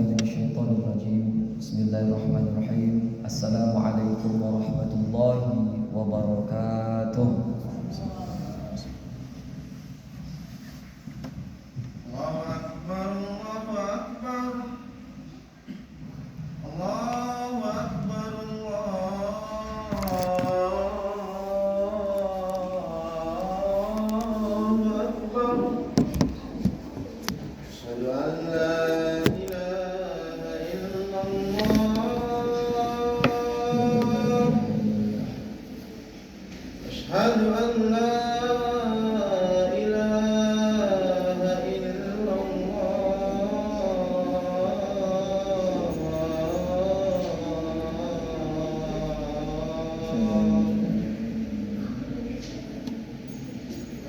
من الشيطان الرجيم. بسم الله الرحمن الرحيم. السلام عليكم ورحمة الله وبركاته. الله أكبر الله أكبر الله أكبر الله أكبر أشهد أن لا إله إلا الله أشهد أن لا إله إلا الله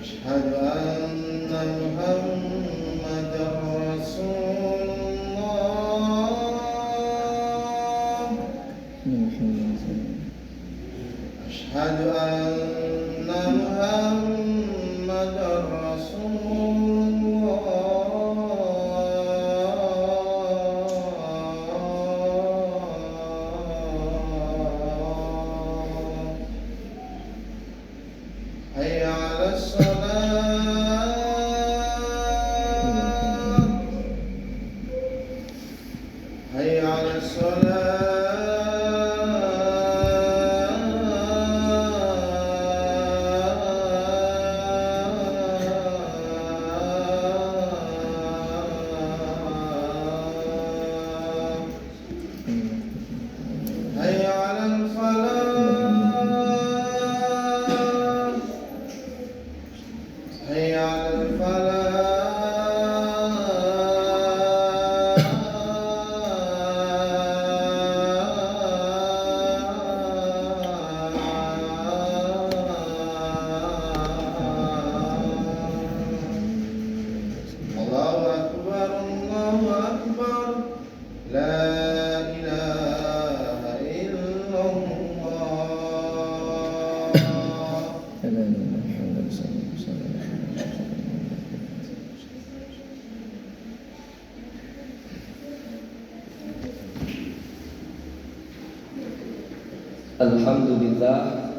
أشهد أن محمدا رسول الله أشهد أن محمدا رسول الله حي على الصلاة حي على الصلاة حي على الفلاح حي على الفلاح الله أكبر الله أكبر لا إله إلا الله Alhamdulillah,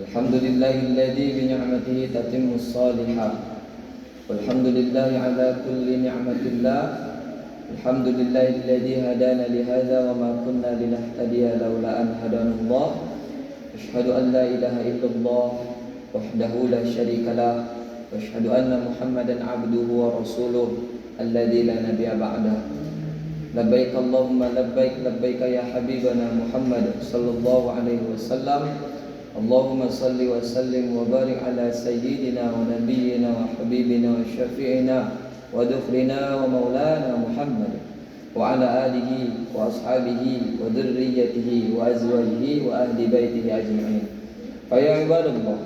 alhamdulillahilladzi bi ni'matihi tatimmus shalihat. Walhamdulillahi ala kulli ni'matillah. Alhamdulillahilladzi hadana li hadza wa ma kunna linahtadiya laula an hadanallah. Asyhadu an la ilaha illallah wahdahu la syarika lah wa asyhadu anna Muhammadan abduhu wa rasuluh alladzi la nabiyya ba'dah. Labbaik Allahumma labbaik labbaik ya habibana Muhammad sallallahu alaihi wasallam. Allahumma salli wa sallim wa barik ala sayyidina wa nabiyyina wa habibina wa syafi'ina wa dhukhrina wa maulana Muhammad wa ala alihi wa ashabihi wa dhurriyyatihi wa azwajihi wa ahli baitihi ajma'in. Fa ya ibadallah,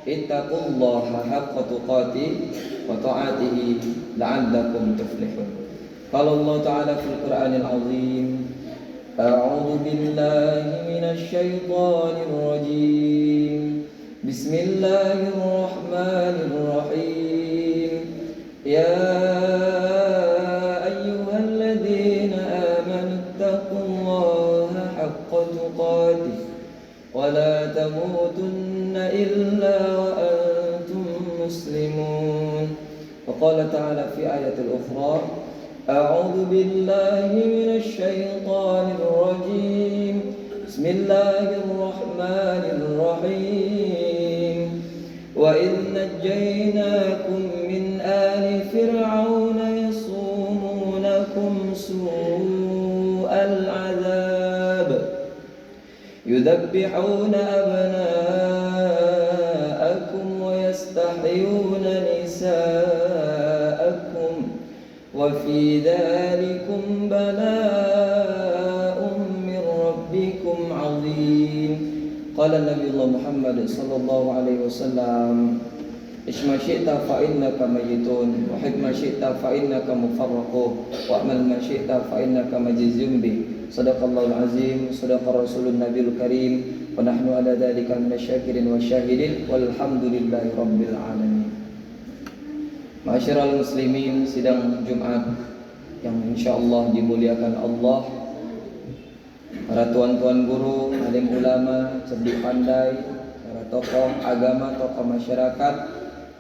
ittaqullaha haqqa tuqatih wa ta'atihi la'allakum tuflihun. Qala Allah Ta'ala fil Qur'anil Azim, a'udzu billahi minasy syaithanir rajim. Bismillahirrahmanirrahim. Ya ayyuhalladzina amanu ittaqullaha haqqa tuqatih wa la tamutunna illa wa antum muslimun. وقال تعالى في آية أخرى أعوذ بالله من الشيطان الرجيم بسم الله الرحمن الرحيم وإذ نجيناكم من آل فرعون يصومونكم سوء العذاب يذبحون أبناءكم ويستحيون نساءكم وفي ذلكم بلاء من ربكم عظيم. قال النبي الله محمد صلى الله عليه وسلم اش ما شئت فإنك ميت وحب ما شئت فإنك مفرق وأعمل ما شئت فإنك مجزي به. صدق الله العظيم صدق رسول النبي الكريم ونحن على ذلك من الشاكرين والشاهدين والحمد لله رب العالمين. Ma'asyiral muslimin, sidang Jumat yang insyaallah dimuliakan Allah, para tuan-tuan guru, alim ulama, cerdik pandai, para tokoh agama, tokoh masyarakat,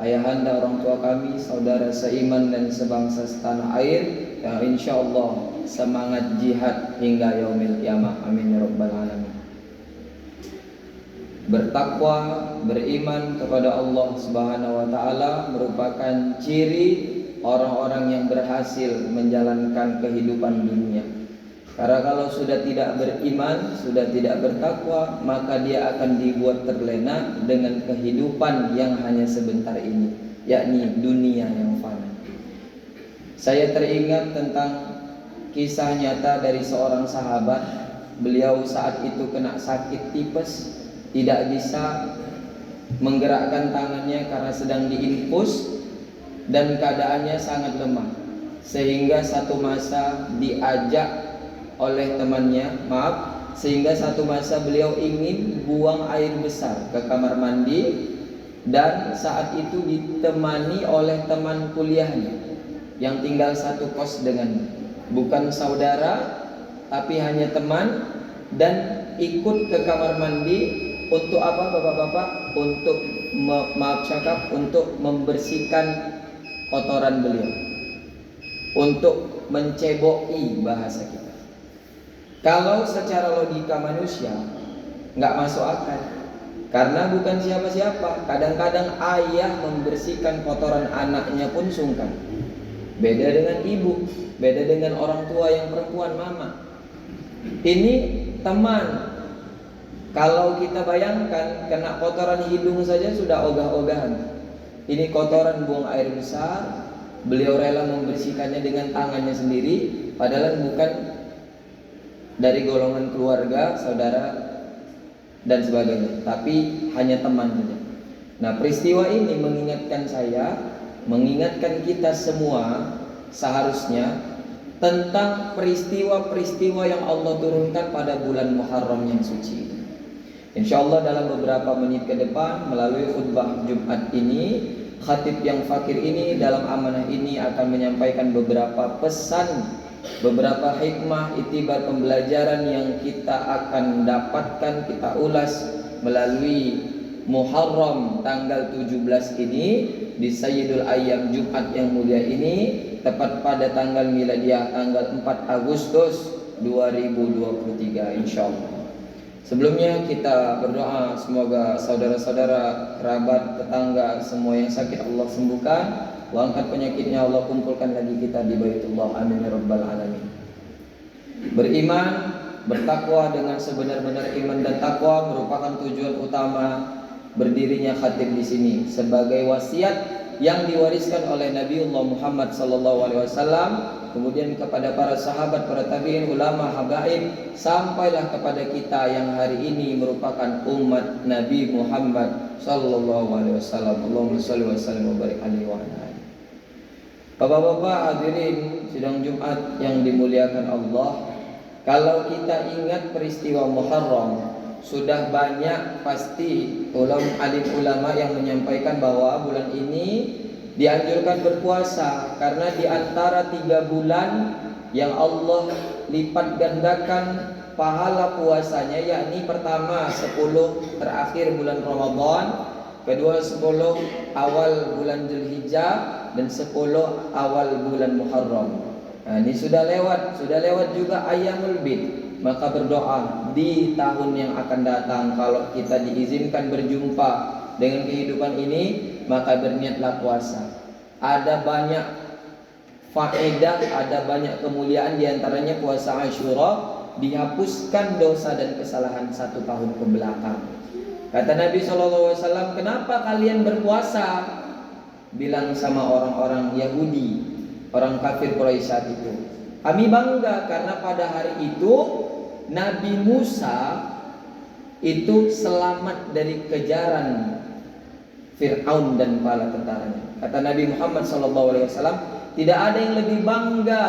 ayahanda, orang tua kami, saudara seiman dan sebangsa setanah air yang insyaallah semangat jihad hingga yaumil qiyamah. Amin ya rabbal alamin. Bertakwa, beriman kepada Allah Subhanahu wa taala merupakan ciri orang-orang yang berhasil menjalankan kehidupan dunia. Karena kalau sudah tidak beriman, sudah tidak bertakwa, maka dia akan dibuat terlena dengan kehidupan yang hanya sebentar ini, yakni dunia yang fana. Saya teringat tentang kisah nyata dari seorang sahabat. Beliau saat itu kena sakit tipes, tidak bisa menggerakkan tangannya karena sedang diinfus dan keadaannya sangat lemah, sehingga satu masa diajak oleh temannya, sehingga satu masa beliau ingin buang air besar ke kamar mandi, dan saat itu ditemani oleh teman kuliahnya yang tinggal satu kos dengannya, bukan saudara tapi hanya teman, dan ikut ke kamar mandi untuk apa bapak-bapak? Untuk untuk membersihkan kotoran beliau, untuk menceboki bahasa kita. Kalau secara logika manusia nggak masuk akal, karena bukan siapa-siapa. Kadang-kadang ayah membersihkan kotoran anaknya pun sungkan. Beda dengan ibu, beda dengan orang tua yang perempuan, mama. Ini teman. Kalau kita bayangkan kena kotoran hidung saja sudah ogah-ogahan. Ini kotoran buang air besar, beliau rela membersihkannya dengan tangannya sendiri, padahal bukan dari golongan keluarga, saudara dan sebagainya, tapi hanya teman saja. Nah, peristiwa ini mengingatkan saya, mengingatkan kita semua seharusnya tentang peristiwa-peristiwa yang Allah turunkan pada bulan Muharram yang suci. InsyaAllah dalam beberapa menit ke depan melalui khutbah Jumat ini, khatib yang fakir ini dalam amanah ini akan menyampaikan beberapa pesan, beberapa hikmah, itibar pembelajaran yang kita akan dapatkan, kita ulas melalui Muharram tanggal 17 ini di Sayyidul Ayyam Jumat yang mulia ini, tepat pada tanggal miladiah tanggal 4 Agustus 2023 insyaallah. Sebelumnya kita berdoa semoga saudara-saudara, kerabat, tetangga, semua yang sakit Allah sembuhkan, Allah angkat penyakitnya, Allah kumpulkan lagi kita di Baitullah. Amin ya rabbal alamin. Beriman, bertakwa dengan sebenar-benar iman dan takwa merupakan tujuan utama berdirinya khatib di sini sebagai wasiat yang diwariskan oleh Nabiullah Muhammad SAW, kemudian kepada para sahabat, para tabi'in, ulama, habaib, sampailah kepada kita yang hari ini merupakan umat Nabi Muhammad SAW. Allahumma shalli wa sallim wa barik alaihi wa ala alihi. Bapak-bapak hadirin sidang Jumat yang dimuliakan Allah, kalau kita ingat peristiwa Muharram, sudah banyak pasti alim ulama yang menyampaikan bahwa bulan ini dianjurkan berpuasa, karena di antara 3 bulan yang Allah lipat gandakan pahala puasanya, yakni pertama 10 terakhir bulan Ramadan, kedua 10 awal bulan Dzulhijjah, dan 10 awal bulan Muharram. Nah, ini sudah lewat juga Ayyamul Bid. Maka berdoa di tahun yang akan datang, kalau kita diizinkan berjumpa dengan kehidupan ini, maka berniatlah puasa. Ada banyak faedah, ada banyak kemuliaan, diantaranya puasa Asyura, dihapuskan dosa dan kesalahan 1 tahun ke belakang. Kata Nabi SAW, kenapa kalian berpuasa? Bilang sama orang-orang Yahudi, orang kafir Quraisy saat itu, kami bangga karena pada hari itu Nabi Musa itu selamat dari kejaran Fir'aun dan para tentaranya. Kata Nabi Muhammad SAW, tidak ada yang lebih bangga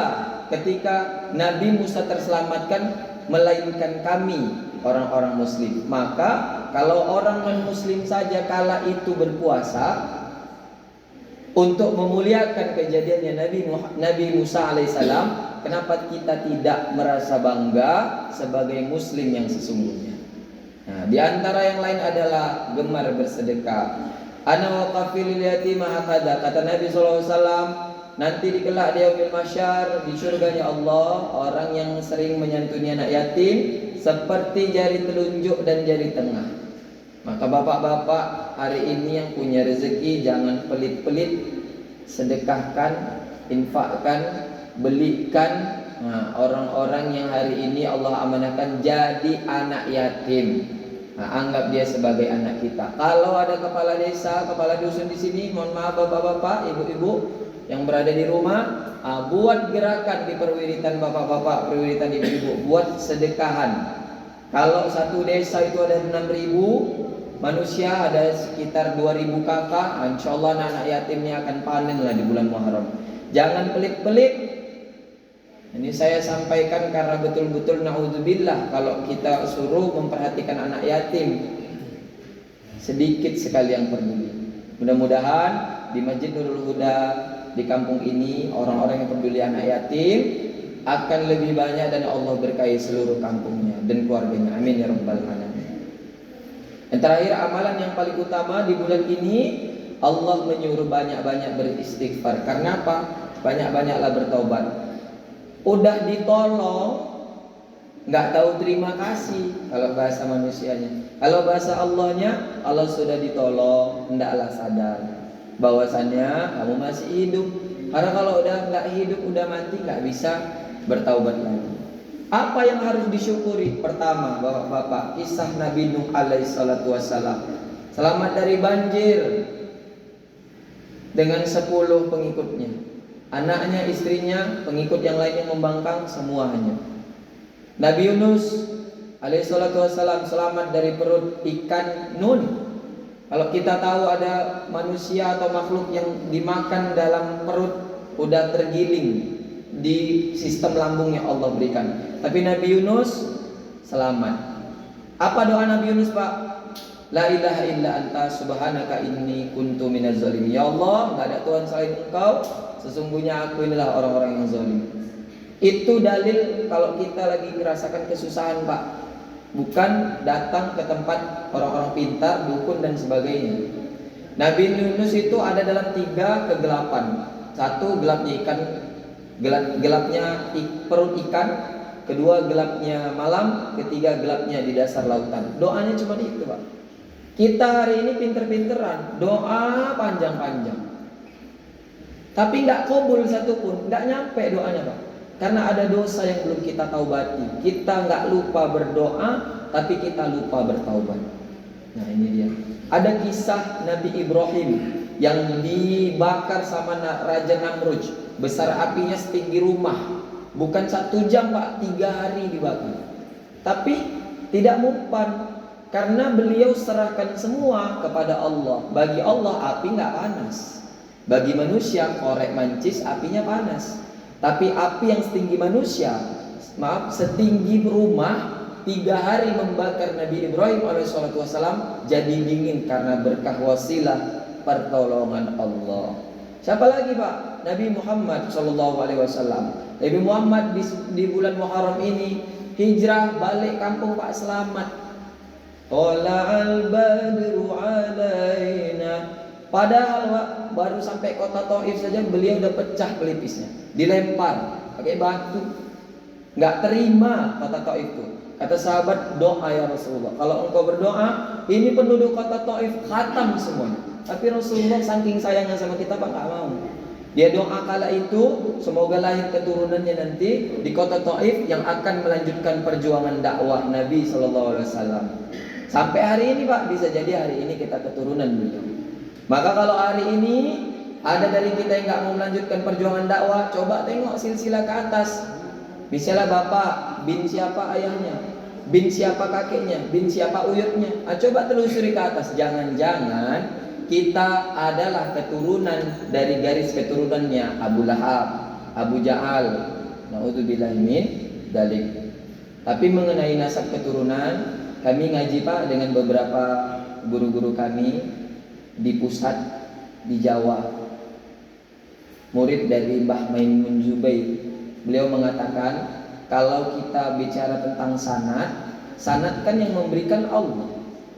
ketika Nabi Musa terselamatkan melainkan kami orang-orang muslim. Maka kalau orang non muslim saja kala itu berpuasa, untuk memuliakan kejadiannya Nabi Musa alaihissalam, kenapa kita tidak merasa bangga sebagai muslim yang sesungguhnya? Nah, di antara yang lain adalah gemar bersedekah. Ana wa qafil yatim hakada, kata Nabi SAW, nanti di kelak di yaumil mahsyar di surganya Allah, orang yang sering menyantuni anak yatim seperti jari telunjuk dan jari tengah. Maka bapak-bapak hari ini yang punya rezeki jangan pelit-pelit, sedekahkan, infakkan, belikan orang-orang yang hari ini Allah amanahkan jadi anak yatim. Anggap dia sebagai anak kita. Kalau ada kepala desa, kepala dusun di sini, mohon maaf bapak-bapak, ibu-ibu yang berada di rumah, buat gerakan di perwiritan bapak-bapak, perwiritan ibu-ibu, buat sedekahan. Kalau satu desa itu ada 6.000 manusia, ada sekitar 2.000 kakak, insya Allah anak yatimnya akan panen lah di bulan Muharram. Jangan pelit-pelit. Ini saya sampaikan karena betul-betul naudzubillah kalau kita suruh memperhatikan anak yatim, sedikit sekali yang peduli. Mudah-mudahan di Masjid Nurul Huda di kampung ini orang-orang yang peduli anak yatim akan lebih banyak dan Allah berkahi seluruh kampungnya dan keluarganya. Amin ya rabbal alamin. Yang terakhir, amalan yang paling utama di bulan ini, Allah menyuruh banyak-banyak beristighfar. Karena apa? Banyak-banyaklah bertobat. Udah ditolong, nggak tahu terima kasih kalau bahasa manusianya. Kalau bahasa Allahnya, Allah sudah ditolong, hendaklah sadar bahwasannya kamu masih hidup. Karena kalau udah nggak hidup, udah mati, nggak bisa bertaubat lagi. Apa yang harus disyukuri? Pertama, bapak-bapak, kisah Nabi Nuh alaihissalatu wassalam, selamat dari banjir dengan 10 pengikutnya. Anaknya, istrinya, pengikut yang lain yang membangkang, semuanya. Nabi Yunus alaihissalatu wassalam selamat dari perut ikan nun. Kalau kita tahu ada manusia atau makhluk yang dimakan dalam perut, udah tergiling di sistem lambung yang Allah berikan. Tapi Nabi Yunus selamat. Apa doa Nabi Yunus, Pak? La ilaha illa anta subhanaka inni kuntu minaz zalimin. Ya Allah, enggak ada Tuhan selain Engkau, sesungguhnya aku inilah orang-orang yang zalim. Itu dalil kalau kita lagi merasakan kesusahan, Pak. Bukan datang ke tempat orang-orang pintar, dukun dan sebagainya. Nabi Yunus itu ada dalam 3 kegelapan. Satu, gelapnya ikan, gelapnya perut ikan. Kedua, gelapnya malam. Ketiga, gelapnya di dasar lautan. Doanya cuma itu, Pak. Kita hari ini pinter-pinteran, doa panjang-panjang, tapi nggak kabul satupun, nggak nyampe doanya, Pak. Karena ada dosa yang belum kita taubati. Kita nggak lupa berdoa, tapi kita lupa bertaubat. Nah ini dia. Ada kisah Nabi Ibrahim yang dibakar sama Raja Namrud. Besar apinya setinggi rumah. Bukan 1 jam, Pak, 3 hari dibakar. Tapi tidak mempan. Karena beliau serahkan semua kepada Allah. Bagi Allah api nggak panas. Bagi manusia korek mancis apinya panas. Tapi api yang setinggi manusia, setinggi rumah, 3 hari membakar Nabi Ibrahim alaihissalatu wassalam jadi dingin karena berkah wasilah pertolongan Allah. Siapa lagi, Pak? Nabi Muhammad SAW. Nabi Muhammad di bulan Muharram ini hijrah balik kampung, Pak, selamat. Tala'al badru alaina. Padahal, Pak, baru sampai kota Taif saja beliau udah pecah pelipisnya, dilempar pakai batu. Nggak terima kota Taif itu. Kata sahabat, doa ya Rasulullah. Kalau engkau berdoa, ini penduduk kota Taif khatam semuanya. Tapi Rasulullah saking sayangnya sama kita, Pak, nggak mau. Dia doa kala itu, semoga lahir keturunannya nanti di kota Taif yang akan melanjutkan perjuangan dakwah Nabi SAW. Sampai hari ini, Pak, bisa jadi hari ini kita keturunan beliau. Maka kalau hari ini ada dari kita yang nggak mau melanjutkan perjuangan dakwah, coba tengok silsilah ke atas. Misalnya bapak, bin siapa ayahnya, bin siapa kakeknya, bin siapa uyutnya. Coba telusuri ke atas. Jangan-jangan kita adalah keturunan dari garis keturunannya Abu Lahab, Abu Jahal. Na'udzubillahi min dzalik. Tapi mengenai nasab keturunan, kami ngaji, Pak, dengan beberapa guru-guru kami di pusat di Jawa. murid dari Mbah Maimun Zubair. Beliau mengatakan, kalau kita bicara tentang sanad kan yang memberikan Allah,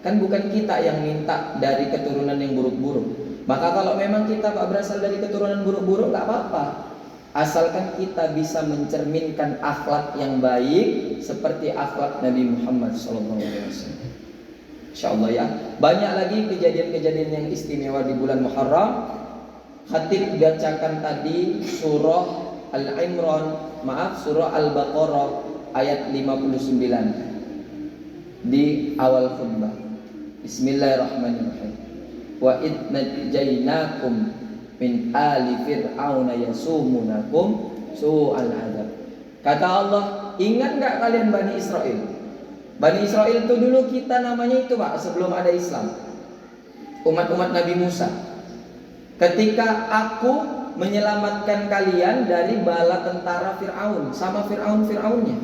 kan bukan kita yang minta dari keturunan yang buruk-buruk. Maka kalau memang kita berasal dari keturunan buruk-buruk, nggak apa-apa, asalkan kita bisa mencerminkan akhlak yang baik seperti akhlak Nabi Muhammad SAW. Insyaallah ya. Banyak lagi kejadian-kejadian yang istimewa di bulan Muharram. Khatib bacakan tadi surah surah Al-Baqarah ayat 59 di awal khutbah. Bismillahirrahmanirrahim. Wa id najjaynakum min ali fir'auna yasumunakum su'al adzab. Kata Allah, ingat enggak kalian Bani Israel? Bani Israel itu dulu kita namanya itu Pak, sebelum ada Islam. Umat-umat Nabi Musa. Ketika aku menyelamatkan kalian dari bala tentara Fir'aun sama Fir'aunnya.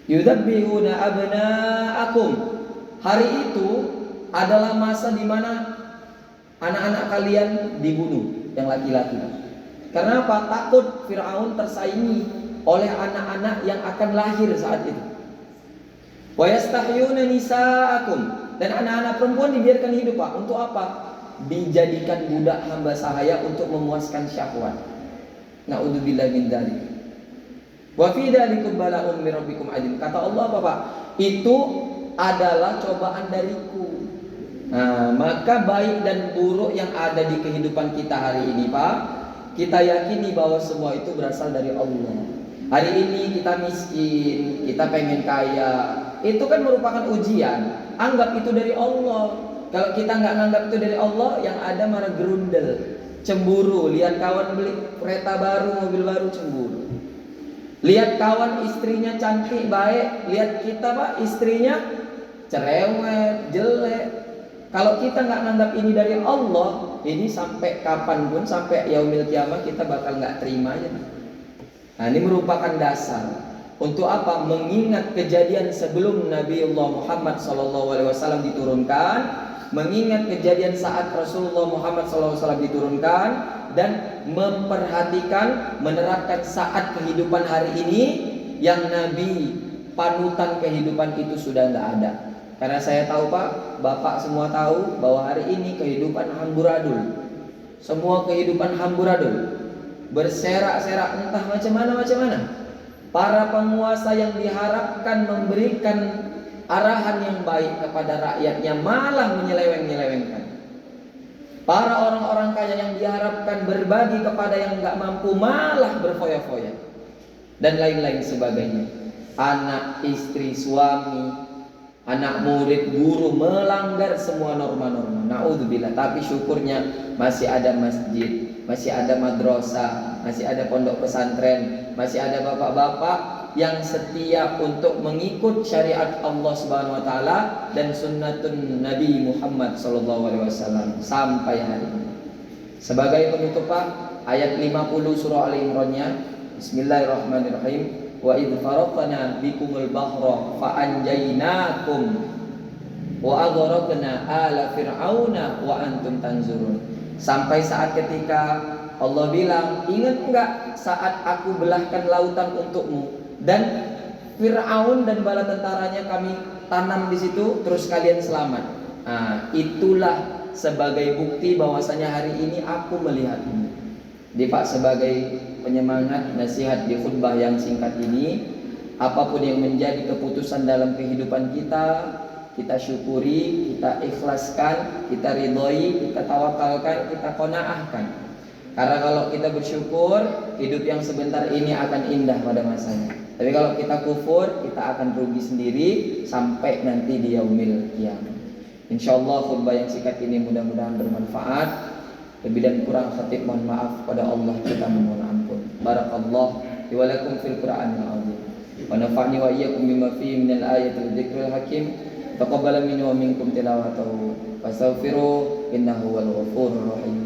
Yudabbihuna abna'akum. Hari itu adalah masa di mana anak-anak kalian dibunuh, yang laki-laki. Karena apa? Takut Fir'aun tersaingi oleh anak-anak yang akan lahir saat itu. Wa yastahyuna nisa'akum. Dan anak-anak perempuan dibiarkan hidup Pak. Untuk apa? Dijadikan budak hamba sahaya untuk memuaskan syahwat. Na'udzubillah min dzalik. Wa fi dzalikum bala'un min rabbikum adzim. Kata Allah apa Pak? Itu adalah cobaan dariku. Nah, maka baik dan buruk yang ada di kehidupan kita hari ini Pak, kita yakini bahwa semua itu berasal dari Allah. Hari ini kita miskin, kita pengen kaya, itu kan merupakan ujian. Anggap itu dari Allah. Kalau kita nggak nganggap itu dari Allah, yang ada marah gerundel, cemburu. Lihat kawan beli kereta baru, mobil baru, cemburu. Lihat kawan istrinya cantik, baik. Lihat kita Pak, istrinya cerewet, jelek. Kalau kita nggak nganggap ini dari Allah, ini sampai kapanpun, sampai yaumil kiamah kita bakal nggak terima aja. Nah, ini merupakan dasar. Untuk apa? Mengingat kejadian sebelum Nabiullah Muhammad SAW diturunkan, mengingat kejadian saat Rasulullah Muhammad SAW diturunkan, dan memperhatikan, menerapkan saat kehidupan hari ini yang Nabi panutan kehidupan itu sudah tidak ada. Karena saya tahu Pak, Bapak semua tahu bahwa hari ini kehidupan amburadul. Semua kehidupan amburadul, berserak-serak entah macam mana. Para penguasa yang diharapkan memberikan arahan yang baik kepada rakyatnya malah menyeleweng-nyelewengkan. Para orang-orang kaya yang diharapkan berbagi kepada yang enggak mampu malah berfoya-foya. Dan lain-lain sebagainya. Anak, istri, suami, anak murid, guru melanggar semua norma-norma. Na'udzubillah. Tapi syukurnya masih ada masjid, masih ada madrasah, masih ada pondok pesantren, masih ada bapak-bapak yang setia untuk mengikut syariat Allah Subhanahu wa taala dan sunnatun Nabi Muhammad sallallahu alaihi wasallam sampai hari ini. Sebagai penutup Pak, ayat 50 surah Al-Imran-nya, Bismillahirrahmanirrahim. Wa idz faraqna bikumul bahra fa anjaynakum wa aghraqna ala fir'auna wa antum tanzurun. Sampai saat ketika Allah bilang, ingat enggak saat aku belahkan lautan untukmu dan Fir'aun dan bala tentaranya kami tanam di situ, terus kalian selamat. Nah, itulah sebagai bukti bahwasanya hari ini aku melihatmu. Jadi Pak, sebagai penyemangat nasihat di khutbah yang singkat ini, apapun yang menjadi keputusan dalam kehidupan kita syukuri, kita ikhlaskan, kita ridhoi, kita tawakalkan, kita qanaahkan. Karena kalau kita bersyukur, hidup yang sebentar ini akan indah pada masanya. Tapi kalau kita kufur, kita akan rugi sendiri sampai nanti di yaumil qiyamah. Insyaallah khutbah yang singkat ini mudah-mudahan bermanfaat. Lebih dan kurang khatib mohon maaf pada Allah, kita mohon ampun. Barakallahu li wa lakum fil Qur'anil azim. Wa nafa'ni wa iyyakum bima fihi minal ayatil dzikril hakim. Taqabbal minni wa minkum tilawatahu. Fastaghfiru innahu wal ghafurur rahim.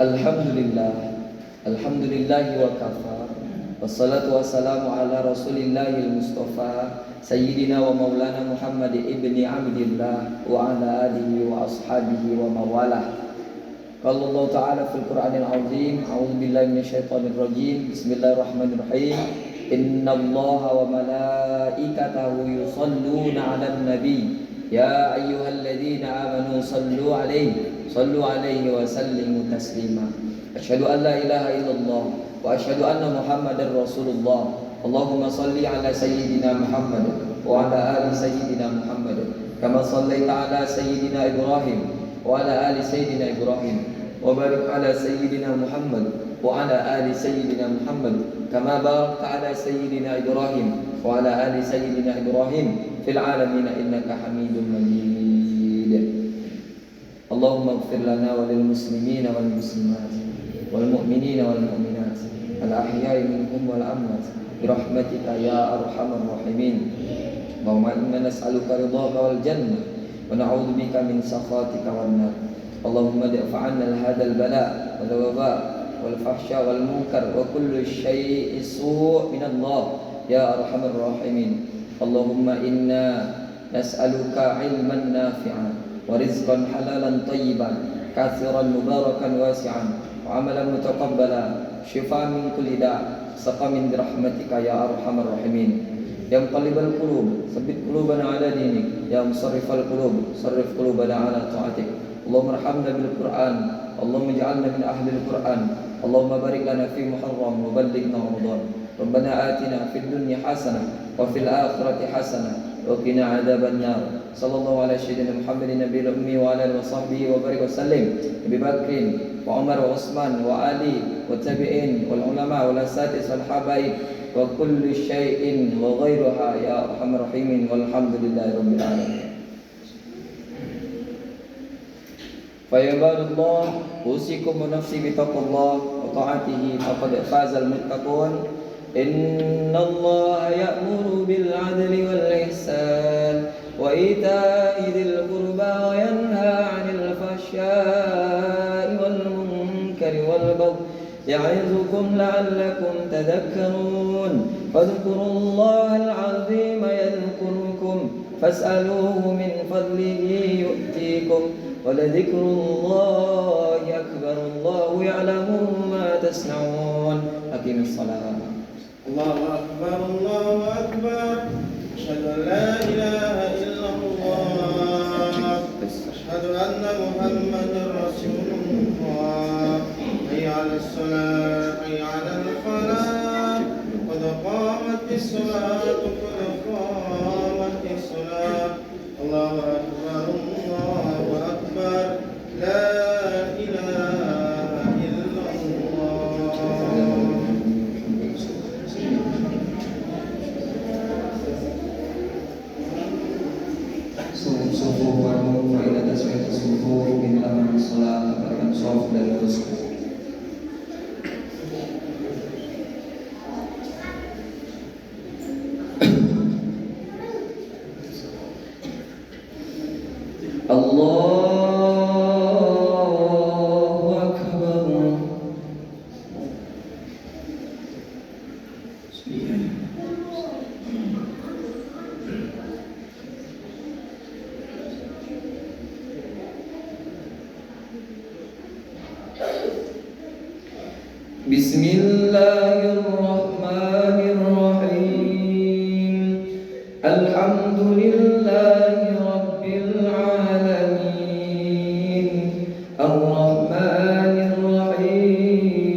Alhamdulillah, alhamdulillahi wa kafa. Wassalatu wassalamu ala rasulillahil mustafa Sayyidina wa maulana Muhammad ibni Abdillah wa ala alihi wa ashabihi wa mawalah. Qala Allah ta'ala fil Qur'anil azim, a'udzu billahi minasyaitonir rajim. Bismillahirrahmanirrahim. Innallaha wa malaikatahu yusholluna 'alan nabi. Ya ayyuhalladzina amanu sallu 'alaihi wa sallimu taslima. Asyhadu an la ilaha illallah wa asyhadu anna Muhammadar Rasulullah. Allahumma salli ala sayyidina Muhammad wa ala ali sayyidina Muhammad kama sallaita ala sayyidina Ibrahim wa ala ali sayyidina Ibrahim wa barik ala sayyidina Muhammad wa ala ali sayyidina Muhammad kama barakta ala sayyidina Ibrahim wa ala ali sayyidina Ibrahim fil alamin innaka Hamidum Majid. Allahumma ighfir lana wa lil muslimina wal muslimat wal mu'minina wal mu'minat al ahya'i minhum wal amwat birahmatika ya arhamar rahimin. Allahumma inna nas'aluka ridhaka wal jannah wa na'udzubika min sakhatika wan nar. Allahumma da'fa'anna hadal bala wal waba wal fahsya wal munkar wa kullu syai'in su' min Allah ya arhamar rahimin. Allahumma inna nas'aluka ilman nafi'an wa rizqan halalan tayyiban kathiran mubarakan wasi'an wa amalan mutaqabbala shifa min kulli da' saqamin birahmatika ya arhamar rahimin. Ya muqallibal qulub tsabbit qulubana ala dinik, ya musarrifal qulub sarrif qulubana ala ta'atik. Allahumma arhamna bil Qur'an, Allahumma ij'alna min ahli al-Qur'an, Allahumma barik lana fi Muharram wa ballighna Ramadan. Rabbana atina fid dunya hasanah wa fil akhirati hasanah wa qina adzaban nar. Sallallahu ala sayyidina Muhammadin nabiyil ummi wa ala alihi wa sahbihi wa barik wa sallim. Abi Bakrin wa Umar wa Utsman wa Ali wa tabi'in wal ulama wal asatidz wal habaib wa kullu syai'in wa ghairuha ya arhamar rahimin walhamdulillahi rabbil alamin. Fa ya ibadallah, usikum wa nafsi bi taqwallah wa ta'atihi faqad fazal muttaqun. Innallaha ya'muru bil 'adli wal ihsan wa ita'i dzil qurba wa yanha 'anil fahsya'i wal munkari wal baghi ya'izukum la'allakum tadhakkarun. Fadhkurullahal 'azima yadhkurukum fas'aluhu min fadlihi yu'tikum wa ladhikrullahi akbar. Allahu ya'lamu ma tasna'un. Aqimis shalah. Allahu akbar, Allahu akbar. Asyhadu an la ilaha illallah. Asyhadu anna Muhammadar Rasulullah. Hayya 'alas shalah, hayya 'alal falah. Qad qamatis salatu, qad qamatis salah. Allahu akbar, Allahu akbar. La ilaha illallah. Subuh warmu fa'ila tasbih subuh min amal salat akan sof dan tusuk. Allahu akbar. Bismillahirrahmanirrahim. Alhamdulillahi rabbil alamin. Ar-Rahmanir Rahim.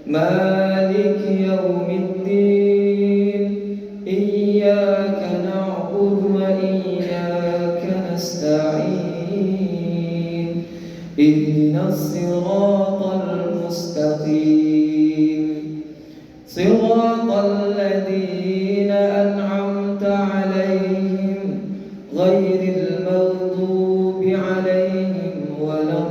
Maliki yaumiddin. Iyyaka na'budu wa iyyaka nasta'in. Ihdinas siratal mustaqim. Siratal ladzina an'amta 'alaihim ghairil maghdubi 'alaihim waladdallin.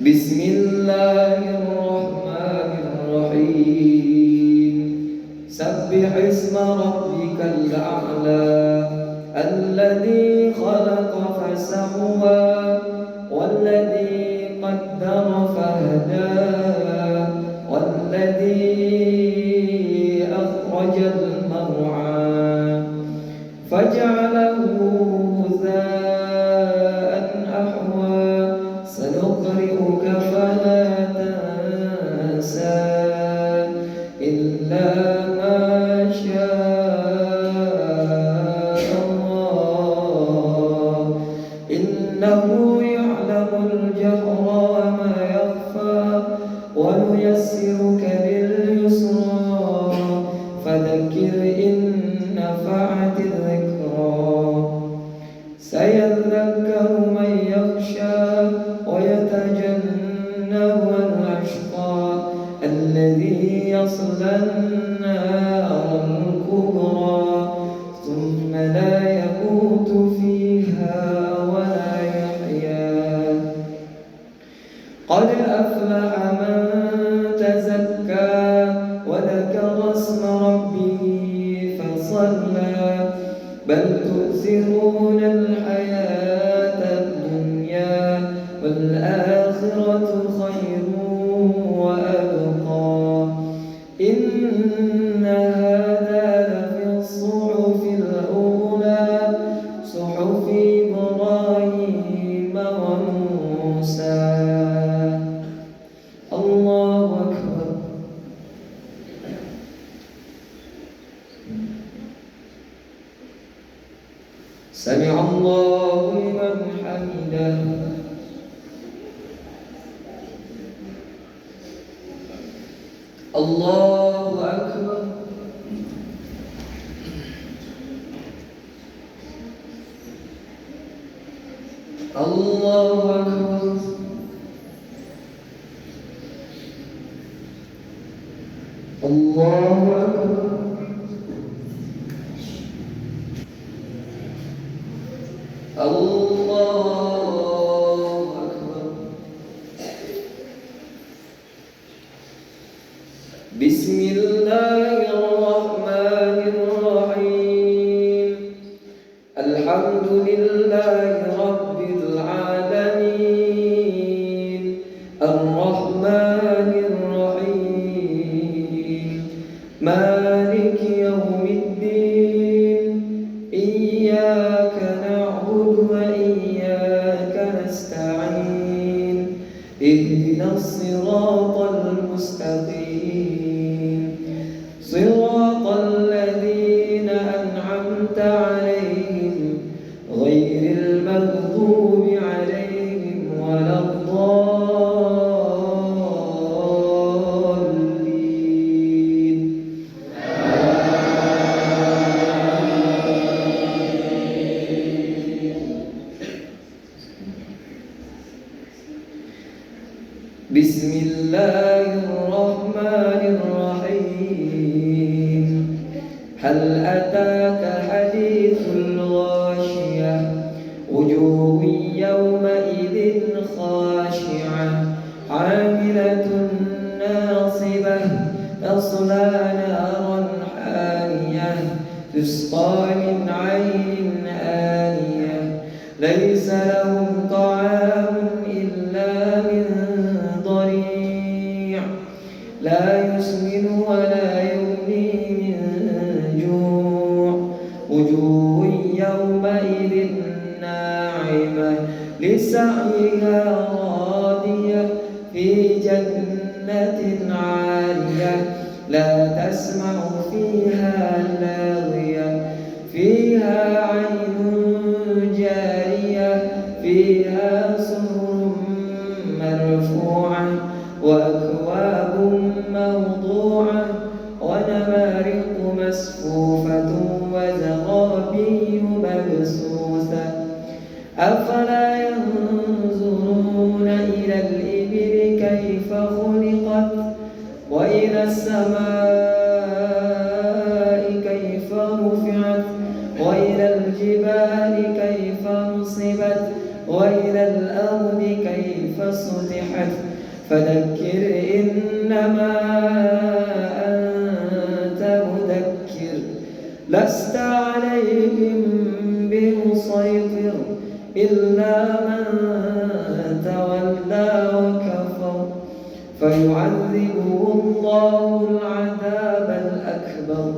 بسم الله الرحمن الرحيم سبح اسم ربك الأعلى الذي خلق فسوى والذي قدر فهدى والذي أخرج المرعى فجعله غثاء أحوى سنقرئك فلا تنسى إلا ما شاء الله إنه يعلم الجهر وما يخفى ونيسرك لليسرى فذكر إن نفعت الذكرى سيذكر من يخشى ويتجنبها الأشقى الذي يصلى النار الكبرى ثم لا يموت فيها ولا يحيا قد أفلح من تزكى وذكر اسم ربه فصلى بل تؤثرون الحياة الدنيا والآخرة خير وأبقى إن هذا لفي الصحف الأولى صحف إبراهيم وموسى الله أكبر سمع الله لمن حمده الله أكبر الله أكبر الله أكبر الله أكبر بسم الله الرحمن الرحيم الحمد لله رب العالمين الرحمن الرحيم مالك يوم الدين إياك نعبد وإياك نستعين اهدنا الصراط المستقيم صراط الذين أنعمت عليهم غير المغضوب عليهم ولا الضالين بسم الله الرحمن الرحيم هل أتاك حديث الغاشية وجوه يومئذ خاشعة عاملة ناصبة تصلى نارا حامية تسقى من عين آنية ليس لهم طعام إلا من ضريع لا يسمن ولا يغني من جوع وجوه يومئذ ناعمة لسعيها راضية في جنة عالية لا تسمع فيها لاغية فيها عين جارية فيها سرر مرفوعة وأكواب موضوعة ونمارق مسفوفة وزرابي مبثوثة أفلا ينظرون إلى الإبل كيف خلقت وإلى السماء كيف رفعت وإلى الجبال كيف نصبت وإلى الأرض كيف فاصطحت فذكر إنما أنت مذكر لست عليهم بمسيطر إلا من تولى وكفر فيعذبه الله العذاب الأكبر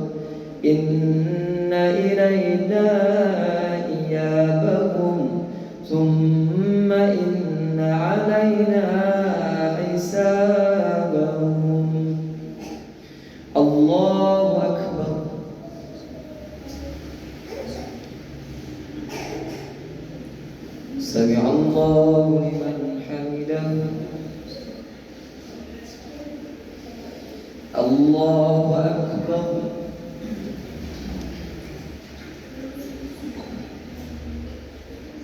إن إلينا إيابهم ثم إن علينا حسابهم. الله أكبر. سمع الله لمن حمده. الله أكبر.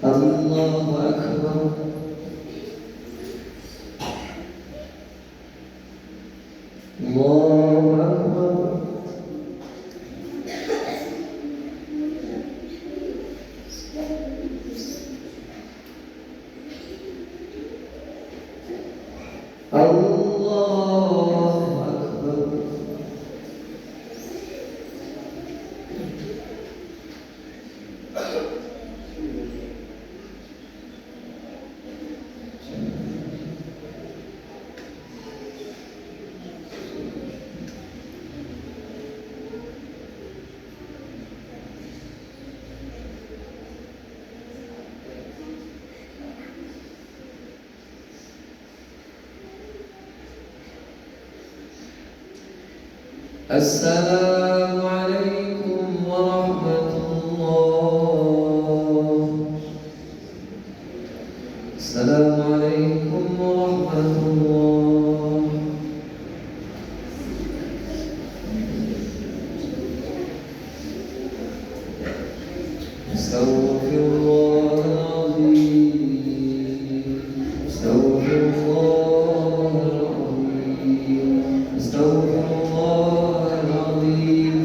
الله أكبر. الله أكبر. السلام عليكم ورحمة الله. السلام عليكم ورحمة الله. أستغفر الله العظيم. أستغفر الله العظيم. أستغفر الله العظيم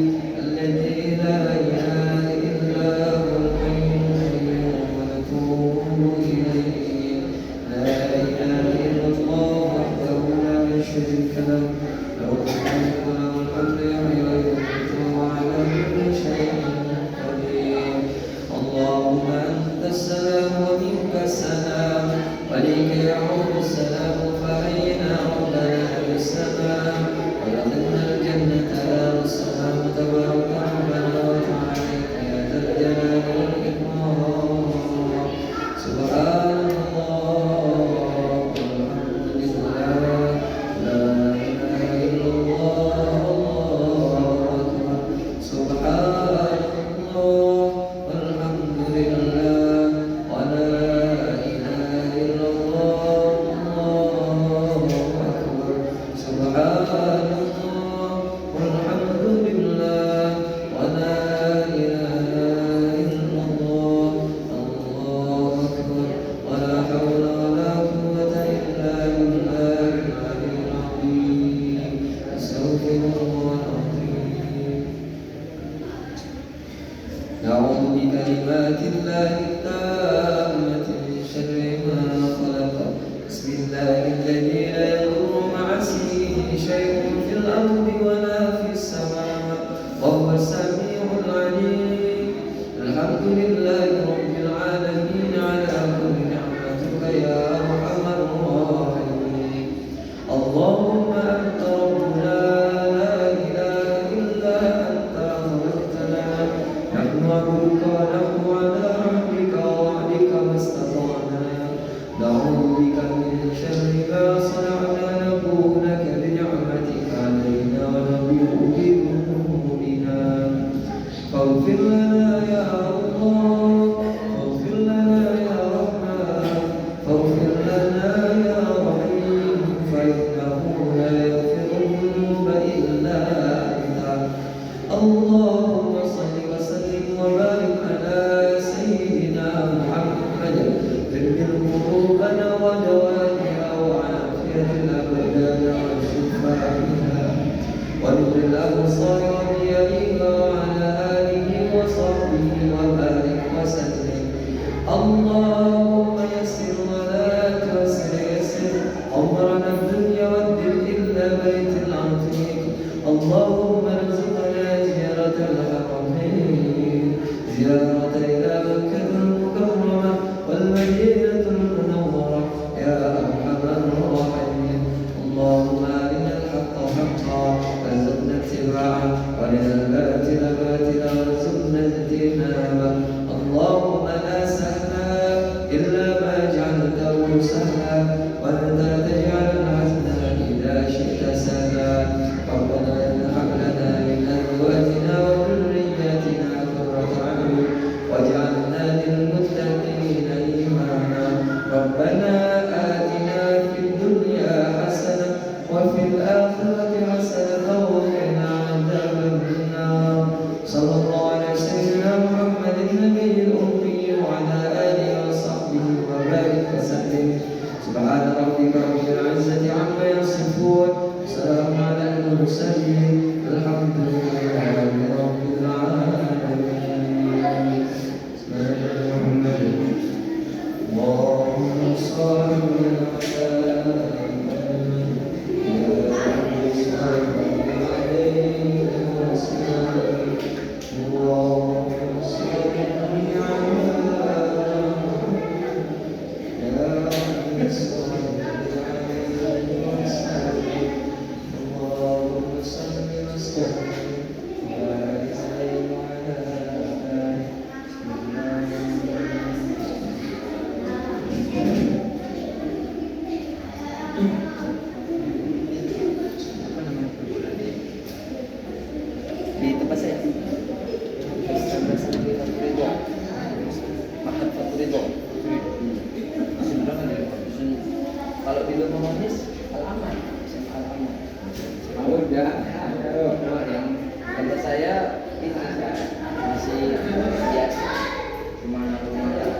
الذي لا إله إلا هو الحي القيوم ونتوب إليه. لا إله إلا الله وحده لا شريك له له الملك وله الحمد يحيي ويميت وهو على كل شيء قدير. اللهم أنت السلام ومنك السلام وإليك يعود السلام فحينا ربنا بالسلام وادخلنا الجنة يا السلام تبارك ربنا وتعالى يا ذا الجلال والإكرام. سبحان الله والحمد لله لا إله إلا الله والله أكبر. سبحان الله والحمد لله ولا إله إلا الله والله أكبر. سبحان الله والحمد لله ولا إله إلا الله الله أكبر. ولا حول ولا قوة إلا بالله العلي العظيم. أستغفر الله العظيم. نعوذ بكلمات الله التامة من شر ما خلق. بسم الله الذي لا يضر مع اسمه شيء في الأرض ولا في السماء وهو السميع العليم. الحمد لله رب العالمين على كل نعمتك يا أرحم الراحمين. اللهم أنت ربنا لا إله إلا أنت خلقتنا نحن عبدك ونحن على عهدك ووعدك ما استطعنا. نعوذ بك من شر ما صنعنا نبوء لك بنعمتك علينا ونبوء بذنوبنا. فاغفر لنا يا الله. فاغفر لنا يا رحمن. فاغفر لنا يا رحيم فإنه لا يغفر الذنوب إلا أنت. اللهم صل وسلم وبارك على سيدنا محمد طب قلوبنا ودوائها وعافية الأبدان وشفائها ونور الأبصار وضيائها وعلى آله وصحبه وبارك وسلم. اللهم يسر ولا تعسر. المرسلين الحمد لله رب العالمين. محمد اللهم صل على di tempat saya makan Faturido. Kalau di rumah manis Al-Aman, Al-Aman. Udah, yang tempat saya ini masih biasa, cuma rumah yang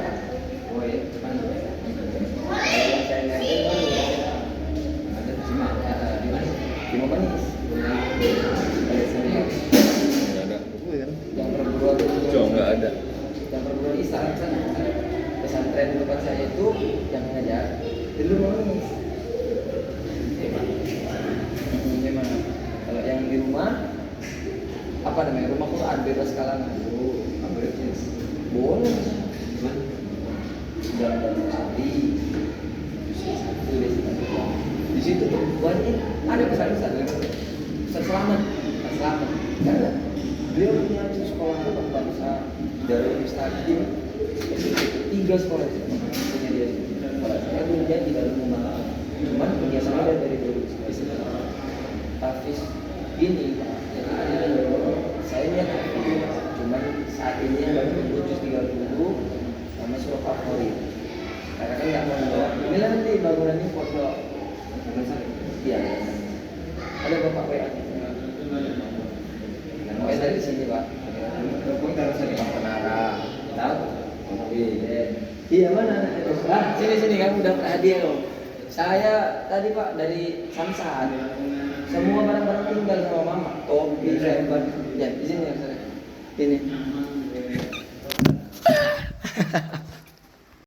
saya ngajar ada cuma di mana? Di rumah manis. Yang perguruan nggak ada. Yang perguruan Islam kan pesantren tempat saya itu yang ngajar di rumah manis. Gimana? Kalau yang di rumah apa namanya? Rumah Quran bebas kalangan. Boleh. Jangan sekali. Di situ tuh banyak ada pesan-pesan. Pesan selamat, selamat. Karena beliau punya sekolah bangsa dari Mustaqim 3 sekolah punya dia. Saya dulu dia di dalam rumah, cuman punya saya dari dulu. Hafiz ini, jadi saya lihat cuman saat ini yang baru juz 30 sama surah favorit. Karena kan nggak mau bawa. Ini nanti bangunan ini foto. Iya. Ada bapak WA. Nah, dari sini Pak. Telepon taruh sini Pak Penara. Tahu? Iya mana anaknya? Sini kamu dapat hadiah loh. Saya tadi Pak dari Samsat. Semua barang-barang tinggal sama Mama. Topi, lembar. Ya, di sini ya saya. Ini.